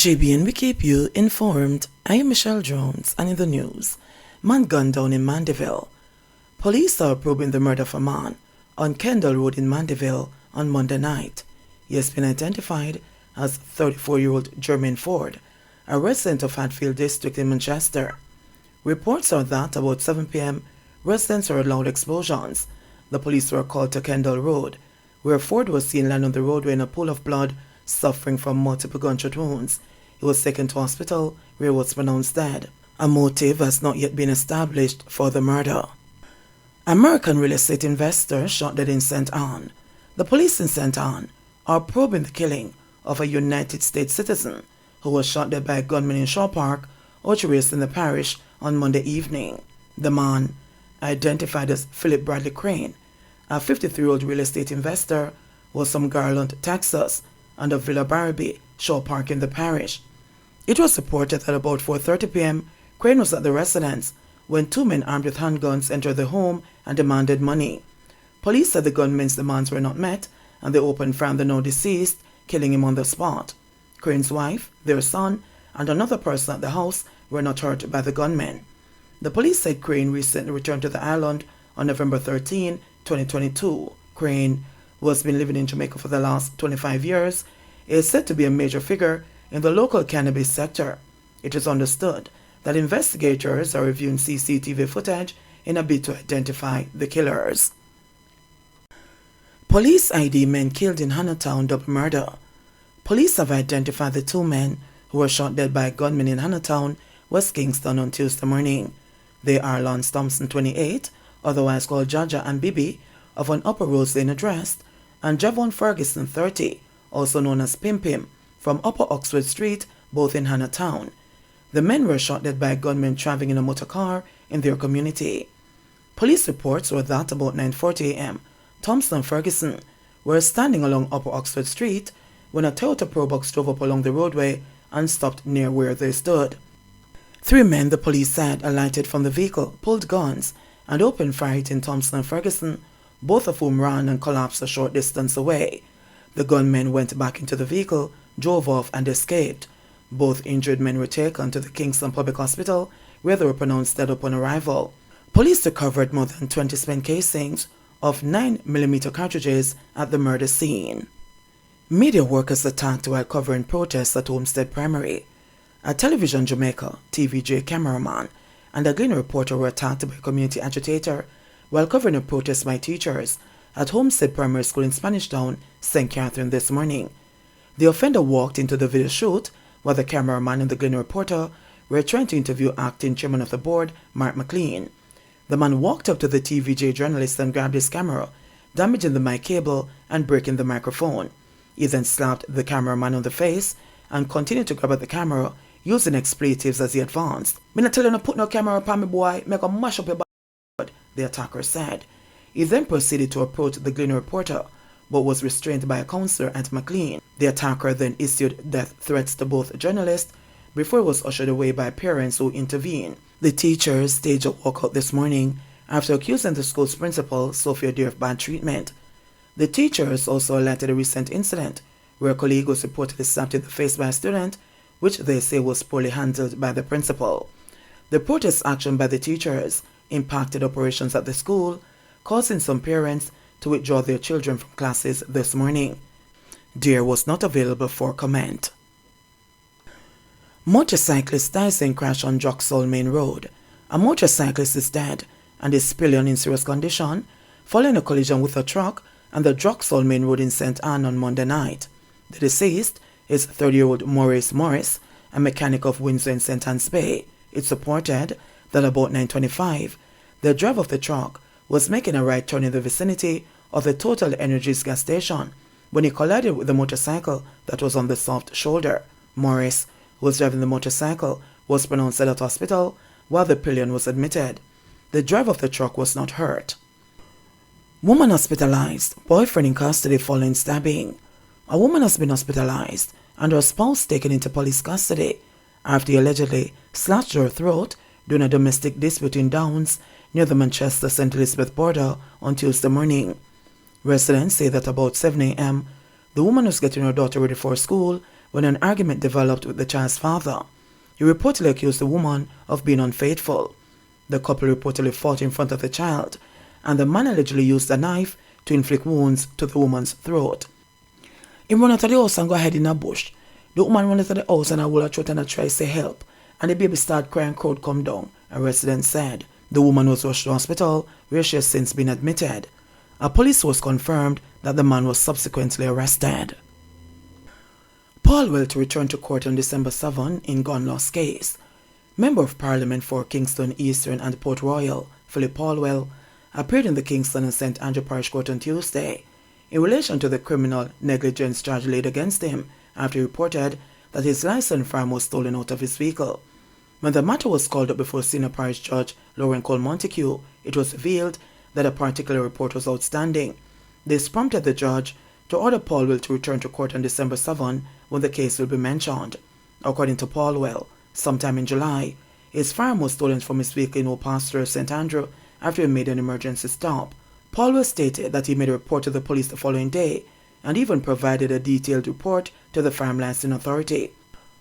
JBN, we keep you informed. I am Michelle Jones, and in the news, man gunned down in Mandeville. Police are probing the murder of a man on Kendall Road in Mandeville on Monday night. He has been identified as 34-year-old Jermaine Ford, a resident of Hatfield District in Manchester. Reports are that about 7 p.m., residents heard loud explosions. The police were called to Kendall Road, where Ford was seen lying on the roadway in a pool of blood, suffering from multiple gunshot wounds. He was taken to hospital, where he was pronounced dead. A motive has not yet been established for the murder. American real estate investor shot dead in St. Ann. The police in St. Ann are probing the killing of a United States citizen who was shot dead by a gunman in Shaw Park, Orchard in the parish, on Monday evening. The man, identified as Philip Bradley Crane, a 53-year-old real estate investor, was from Garland, Texas, and of Villa Barabee, Shaw Park in the parish. It was reported that about 4:30 p.m., Crane was at the residence when two men armed with handguns entered the home and demanded money. Police said the gunmen's demands were not met, and they opened fire on the now deceased, killing him on the spot. Crane's wife, their son, and another person at the house were not hurt by the gunmen. The police said Crane recently returned to the island on November 13, 2022. Crane, who has been living in Jamaica for the last 25 years, is said to be a major figure in the local cannabis sector. It is understood that investigators are reviewing CCTV footage in a bid to identify the killers. Police ID men killed in Hannahtown double murder. Police have identified the two men who were shot dead by a gunman in Hannahtown, West Kingston, on Tuesday morning. They are Lance Thompson, 28, otherwise called Jaja, and Bibi, of an Upper Rose Lane address, and Javon Ferguson, 30, also known as Pim Pim, from Upper Oxford Street, both in Hannahtown. The men were shot dead by a gunman traveling in a motor car in their community. Police reports were that about 9:40 a.m., Thompson and Ferguson were standing along Upper Oxford Street when a Toyota Probox drove up along the roadway and stopped near where they stood. Three men, the police said, alighted from the vehicle, pulled guns, and opened fire hitting Thompson and Ferguson, both of whom ran and collapsed a short distance away. The gunmen went back into the vehicle, drove off, and escaped. Both injured men were taken to the Kingston Public Hospital, where they were pronounced dead upon arrival. Police recovered more than 20 spent casings of 9mm cartridges at the murder scene. Media workers attacked while covering protests at Homestead Primary. A Television Jamaica TVJ cameraman and a Glen reporter were attacked by a community agitator while covering a protest by teachers at Homestead Primary School in Spanish Town, St. Catherine, this morning. The offender walked into the video shoot while the cameraman and the Glen reporter were trying to interview acting chairman of the board, Mark McLean. The man walked up to the TVJ journalist and grabbed his camera, damaging the mic cable and breaking the microphone. He then slapped the cameraman on the face and continued to grab at the camera, using expletives as he advanced. "Me not tell you to put no camera upon me, boy. Make a mash up your body," the attacker said. He then proceeded to approach the Glen reporter, but was restrained by a counselor and McLean. The attacker then issued death threats to both journalists before he was ushered away by parents who intervened. The teachers staged a walkout this morning after accusing the school's principal, Sophia Deer, of bad treatment. The teachers also alerted a recent incident where a colleague was reportedly slapped in the face by a student, which they say was poorly handled by the principal. The protest action by the teachers impacted operations at the school, causing some parents to withdraw their children from classes this morning. Deer was not available for comment. Motorcyclist dies in crash on Droxall Main Road. A motorcyclist is dead and is still in serious condition following a collision with a truck on the Droxall Main Road in St. Ann on Monday night. The deceased is 30-year-old Maurice Morris, a mechanic of Windsor in St. Anne's Bay. It's reported that about 9:25, the driver of the truck was making a right turn in the vicinity of the Total Energies gas station when he collided with the motorcycle that was on the soft shoulder. Morris, who was driving the motorcycle, was pronounced dead at hospital while the pillion was admitted. The driver of the truck was not hurt. Woman hospitalized, boyfriend in custody following stabbing. A woman has been hospitalized and her spouse taken into police custody after he allegedly slashed her throat during a domestic dispute in Downs near the Manchester-St. Elizabeth border on Tuesday morning. Residents say that about 7 a.m., the woman was getting her daughter ready for school when an argument developed with the child's father. He reportedly accused the woman of being unfaithful. The couple reportedly fought in front of the child, and the man allegedly used a knife to inflict wounds to the woman's throat. He run out of the house and go hide in a bush. The woman run out of the house and I hold her throat and I try to say help. And the baby started crying, crowd come down, a resident said. The woman was rushed to hospital, where she has since been admitted. A police source confirmed that the man was subsequently arrested. Paul will to return to court on December 7 in gun loss case. Member of Parliament for Kingston Eastern and Port Royal, Philip Paulwell, appeared in the Kingston and St. Andrew Parish Court on Tuesday in relation to the criminal negligence charge laid against him after he reported that his licensed firearm was stolen out of his vehicle. When the matter was called up before Senior Parish Judge Lauren Cole Montague, it was revealed that a particular report was outstanding. This prompted the judge to order Paulwell to return to court on December 7 when the case will be mentioned. According to Paulwell, sometime in July, his firearm was stolen from his vehicle in Old Pasture, St. Andrew, after he made an emergency stop. Paulwell stated that he made a report to the police the following day and even provided a detailed report to the Firearm Licensing Authority.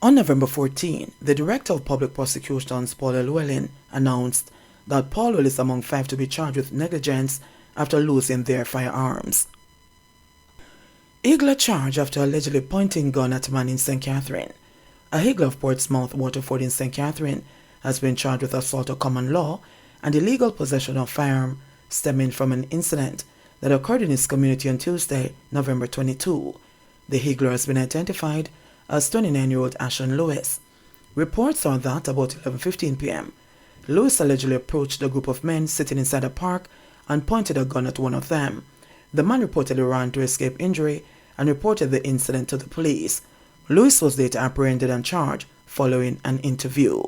On November 14, the Director of Public Prosecutions, Paul Llewellyn, announced that Paulwell is among 5 to be charged with negligence after losing their firearms. Higgler charged after allegedly pointing gun at man in St. Catherine. A Higgler of Portsmouth, Waterford in St. Catherine has been charged with assault of common law and illegal possession of firearm stemming from an incident that occurred in his community on Tuesday, November 22. The Higgler has been identified as 29-year-old Ashton Lewis. Reports are that about 11:15 p.m., Lewis allegedly approached a group of men sitting inside a park and pointed a gun at one of them. The man reportedly ran to escape injury and reported the incident to the police. Lewis was later apprehended and charged following an interview.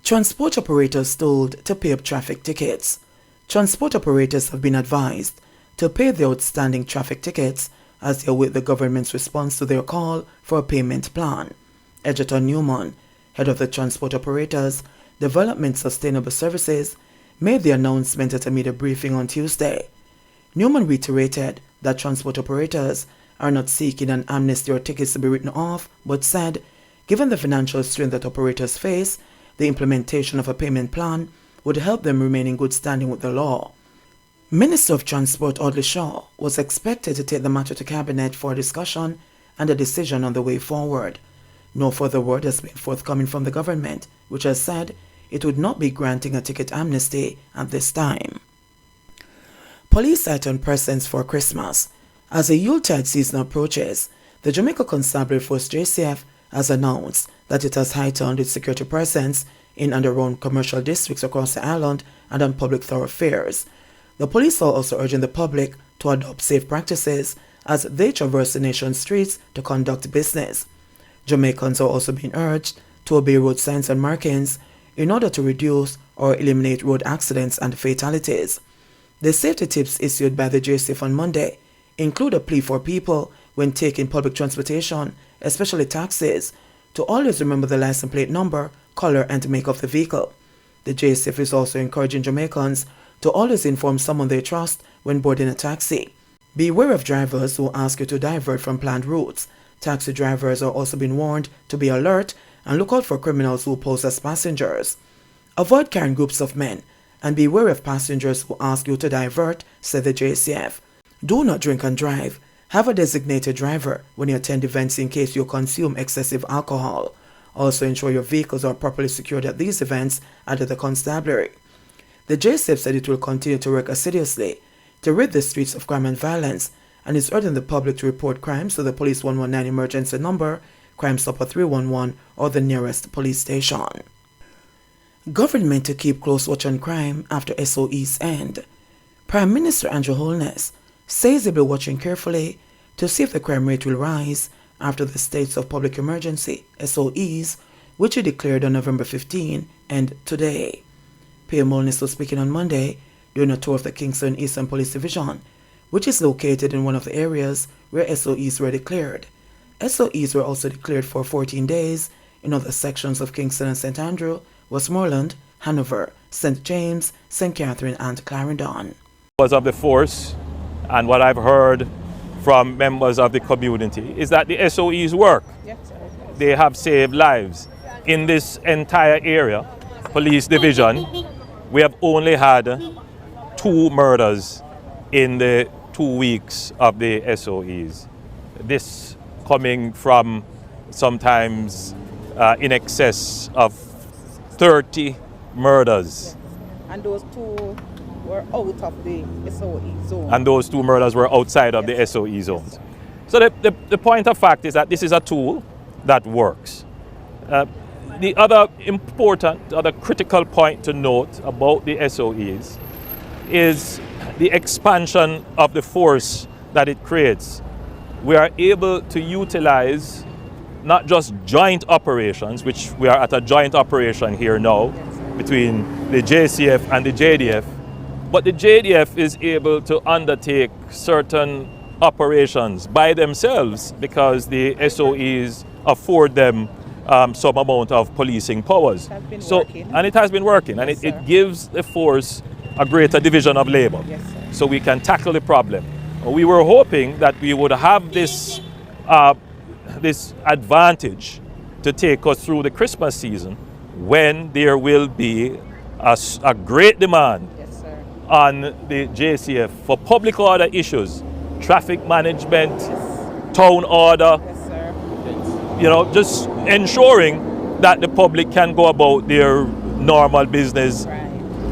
Transport operators told to pay up traffic tickets. Transport operators have been advised to pay their outstanding traffic tickets as they await the government's response to their call for a payment plan. Edgerton Newman, head of the Transport Operators Development Sustainable Services, made the announcement at a media briefing on Tuesday. Newman reiterated that transport operators are not seeking an amnesty or tickets to be written off, but said, given the financial strain that operators face, the implementation of a payment plan would help them remain in good standing with the law. Minister of Transport Audley Shaw was expected to take the matter to Cabinet for discussion and a decision on the way forward. No further word has been forthcoming from the government, which has said it would not be granting a ticket amnesty at this time. Police heightened presence for Christmas. As the Yuletide season approaches, the Jamaica Constabulary Force JCF has announced that it has heightened its security presence in and around commercial districts across the island and on public thoroughfares. The police are also urging the public to adopt safe practices as they traverse the nation's streets to conduct business. Jamaicans are also being urged to obey road signs and markings in order to reduce or eliminate road accidents and fatalities. The safety tips issued by the JCF on Monday include a plea for people when taking public transportation, especially taxis, to always remember the license plate number, color, and make of the vehicle. The JCF is also encouraging Jamaicans to always inform someone they trust when boarding a taxi. Beware of drivers who ask you to divert from planned routes. Taxi drivers are also being warned to be alert and look out for criminals who pose as passengers. Avoid carrying groups of men and beware of passengers who ask you to divert, said the JCF. Do not drink and drive. Have a designated driver when you attend events in case you consume excessive alcohol. Also ensure your vehicles are properly secured at these events, added the constabulary. The JCF said it will continue to work assiduously to rid the streets of crime and violence and is urging the public to report crimes to the Police 119 emergency number, Crime Stopper 311, or the nearest police station. Government to keep close watch on crime after SOE's end. Prime Minister Andrew Holness says he'll be watching carefully to see if the crime rate will rise after the states of public emergency, SOEs, which he declared on November 15, end today. PM Holness was speaking on Monday during a tour of the Kingston Eastern Police Division, which is located in one of the areas where SOEs were declared. SOEs were also declared for 14 days in other sections of Kingston and St. Andrew, Westmoreland, Hanover, St. James, St. Catherine, and Clarendon. Was of the force, and what I've heard from members of the community is that the SOEs work. Yes, sir. They have saved lives. In this entire area, police division, we have only had 2 murders in the 2 weeks of the SOEs. This coming from sometimes in excess of 30 murders. And those 2 were out of the SOE zone. And those 2 murders were outside of the SOE zones. So the point of fact is that this is a tool that works. The other important, other critical point to note about the SOEs is the expansion of the force that it creates. We are able to utilize not just joint operations, which we are at a joint operation here now between the JCF and the JDF, but the JDF is able to undertake certain operations by themselves because the SOEs afford them some amount of policing powers. And it has been working, and it gives the force a greater division of labor. Yes, so we can tackle the problem. We were hoping that we would have this this advantage to take us through the Christmas season when there will be a great demand on the JCF for public order issues, traffic management, town order, you know, just ensuring that the public can go about their normal business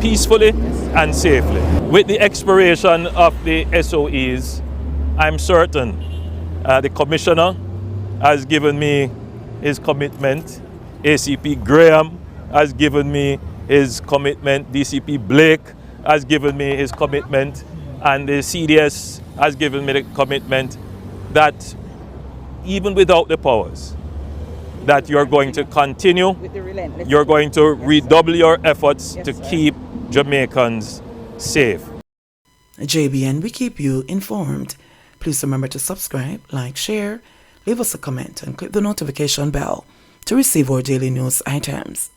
peacefully and safely. With the expiration of the SOEs, I'm certain the Commissioner has given me his commitment, ACP Graham has given me his commitment, DCP Blake has given me his commitment, and the CDS has given me the commitment that even without the powers, that you're going to continue, you're going to redouble your efforts to keep Jamaicans safe. JBN, we keep you informed. Please remember to subscribe, like, share, leave us a comment, and click the notification bell to receive our daily news items.